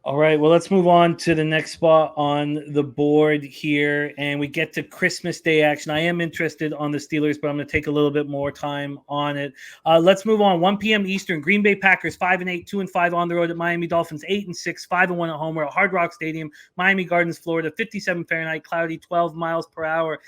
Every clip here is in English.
All right, well, let's move on to the next spot on the board here, and we get to Christmas Day action. I am interested on the Steelers, but I'm going to take a little bit more time on it. Let's move on. 1 p.m. Eastern. Green Bay Packers 5-8, 2-5 on the road at Miami Dolphins 8-6, 5-1 at home. We're at Hard Rock Stadium, Miami Gardens, Florida. 57 Fahrenheit, cloudy, 12 miles per hour.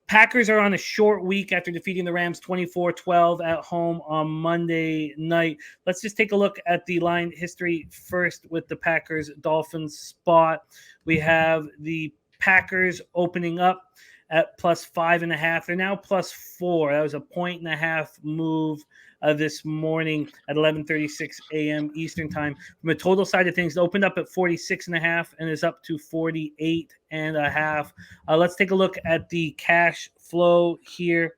Packers are on a short week after defeating the Rams 24-12 at home on Monday night. Let's just take a look at the line history first with the Packers Dolphins spot. We have the Packers opening up at +5.5. They're now +4. That was a 1.5 move this morning at 11:36 a.m. Eastern time. From a total side of things, it opened up at 46.5 and is up to 48.5. Let's take a look at the cash flow here.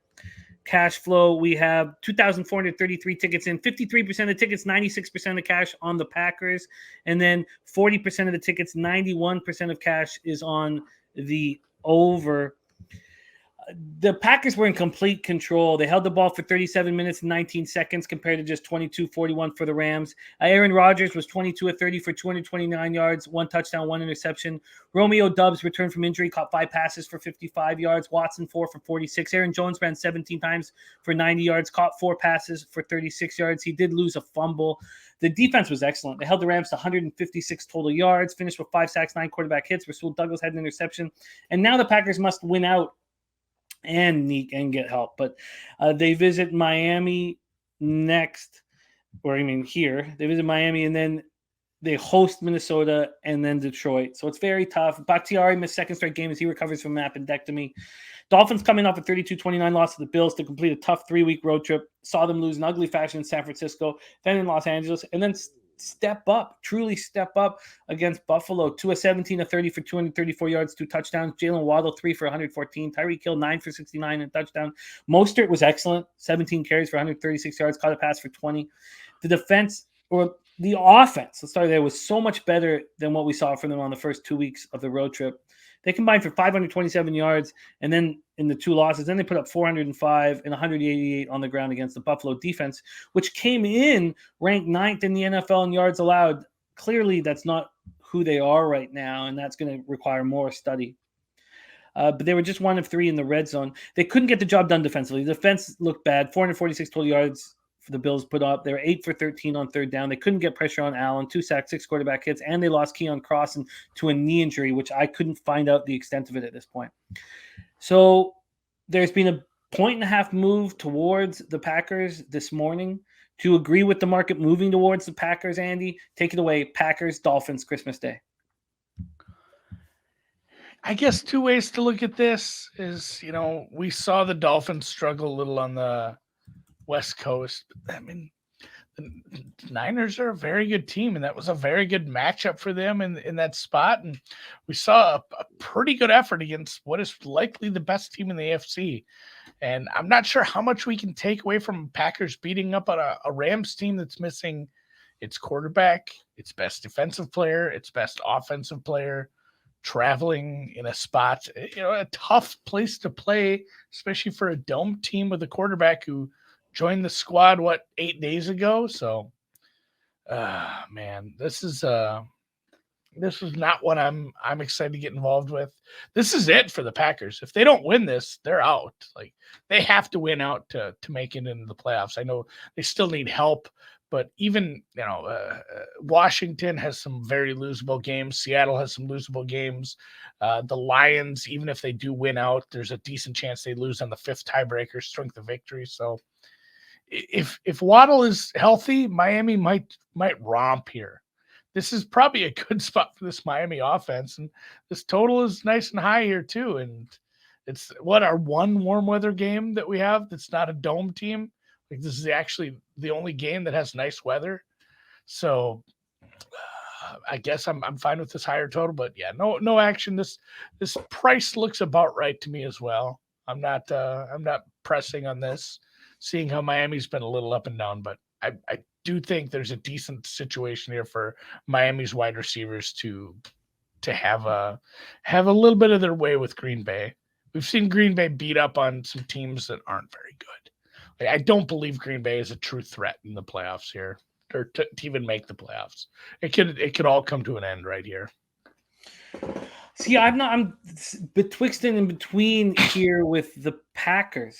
Cash flow, we have 2,433 tickets in, 53% of the tickets, 96% of the cash on the Packers, and then 40% of the tickets, 91% of cash is on the over. The Packers were in complete control. They held the ball for 37 minutes and 19 seconds compared to just 22-41 for the Rams. Aaron Rodgers was 22 of 30 for 229 yards, 1 touchdown, 1 interception. Romeo Doubs returned from injury, caught 5 passes for 55 yards. Watson 4 for 46. Aaron Jones ran 17 times for 90 yards, caught 4 passes for 36 yards. He did lose a fumble. The defense was excellent. They held the Rams to 156 total yards, finished with 5 sacks, 9 quarterback hits. Rasul Douglas had an interception. And now the Packers must win out and get help. But they visit Miami next, here. They visit Miami, and then they host Minnesota and then Detroit. So it's very tough. Bakhtiari missed second straight game as he recovers from an appendectomy. Dolphins coming off a 32-29 loss to the Bills to complete a tough 3-week road trip. Saw them lose in ugly fashion in San Francisco, then in Los Angeles, and then truly step up against Buffalo. 2 of 17 of 30 for 234 yards, 2 touchdowns. Jalen Waddle, 3 for 114. Tyreek Hill, 9 for 69 and touchdown. Mostert was excellent, 17 carries for 136 yards, caught a pass for 20. The defense, or the offense, let's start there, was so much better than what we saw from them on the first 2 weeks of the road trip. They combined for 527 yards, and then in the 2 losses, then they put up 405 and 188 on the ground against the Buffalo defense, which came in ranked 9th in the NFL in yards allowed. Clearly, that's not who they are right now, and that's going to require more study. But they were just 1 of 3 in the red zone. They couldn't get the job done defensively. The defense looked bad. 446 total yards for the Bills put up. They were 8 for 13 on third down. They couldn't get pressure on Allen. 2 sacks, 6 quarterback hits, and they lost Keon Cross to a knee injury, which I couldn't find out the extent of it at this point. So there's been a 1.5 move towards the Packers this morning. To agree with the market moving towards the Packers, Andy, take it away. Packers, Dolphins, Christmas Day. I guess 2 ways to look at this is, we saw the Dolphins struggle a little on the West Coast. I mean, the Niners are a very good team, and that was a very good matchup for them in that spot. And we saw a pretty good effort against what is likely the best team in the AFC. And I'm not sure how much we can take away from Packers beating up on a Rams team that's missing its quarterback, its best defensive player, its best offensive player, traveling in a spot, a tough place to play, especially for a dome team with a quarterback who joined the squad 8 days ago. So man, this is not what I'm excited to get involved with. This is it for the Packers. If they don't win this, they're out. Like, they have to win out to make it into the playoffs. I know they still need help, but even Washington has some very losable games. Seattle has some losable games. The Lions, even if they do win out, there's a decent chance they lose on the 5th tiebreaker, strength of victory. So if Waddle is healthy, Miami might romp here. This is probably a good spot for this Miami offense, and this total is nice and high here too. And it's our one warm weather game that we have that's not a dome team. Like, this is actually the only game that has nice weather. So I guess I'm fine with this higher total, but yeah, no action. This price looks about right to me as well. I'm not pressing on this, seeing how Miami's been a little up and down, but I do think there's a decent situation here for Miami's wide receivers to have a little bit of their way with Green Bay. We've seen Green Bay beat up on some teams that aren't very good. I don't believe Green Bay is a true threat in the playoffs here or to even make the playoffs. It could all come to an end right here. See, I'm betwixt and in between here with the Packers.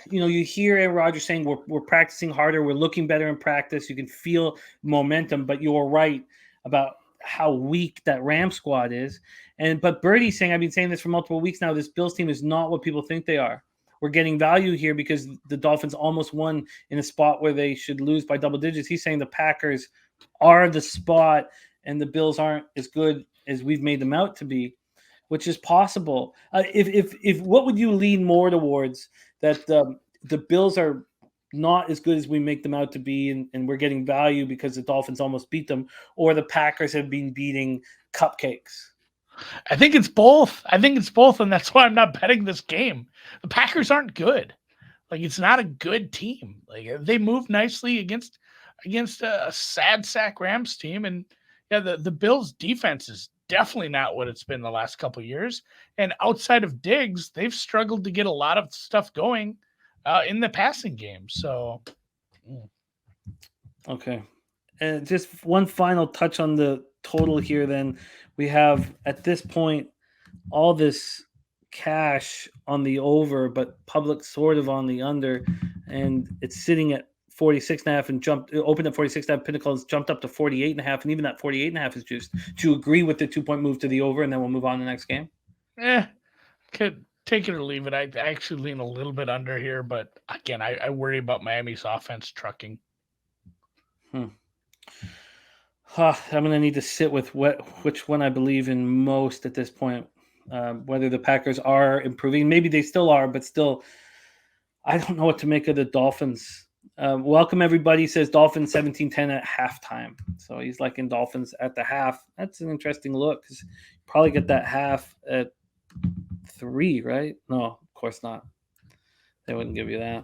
You hear Aaron Rodgers saying we're practicing harder, we're looking better in practice. You can feel momentum, but you're right about how weak that Ram squad is. But Birdie's saying, I've been saying this for multiple weeks now, this Bills team is not what people think they are. We're getting value here because the Dolphins almost won in a spot where they should lose by double digits. He's saying the Packers are the spot and the Bills aren't as good as we've made them out to be, which is possible. If what would you lean more towards, that the Bills are not as good as we make them out to be, and we're getting value because the Dolphins almost beat them, or the Packers have been beating cupcakes? I think it's both. And that's why I'm not betting this game. The Packers aren't good. Like, it's not a good team. Like, they moved nicely against a sad sack Rams team, and yeah, the Bills defense is definitely not what it's been the last couple of years. And outside of Diggs, they've struggled to get a lot of stuff going in the passing game. So, okay. And just one final touch on the total here. Then we have at this point all this cash on the over, but public sort of on the under, and it's sitting at 46.5 and opened at 46.5. Pinnacle has jumped up to 48.5, and even that 48.5 is juiced. Do you agree with the 2-point move to the over, and then we'll move on to the next game? Could take it or leave it. I actually lean a little bit under here, but again, I worry about Miami's offense trucking. I'm going to need to sit with which one I believe in most at this point. Whether the Packers are improving, maybe they still are, but still, I don't know what to make of the Dolphins. Welcome, everybody. Says Dolphins 17-10 at halftime. So he's liking Dolphins at the half. That's an interesting look, because you probably get that half at 3, right? No, of course not. They wouldn't give you that.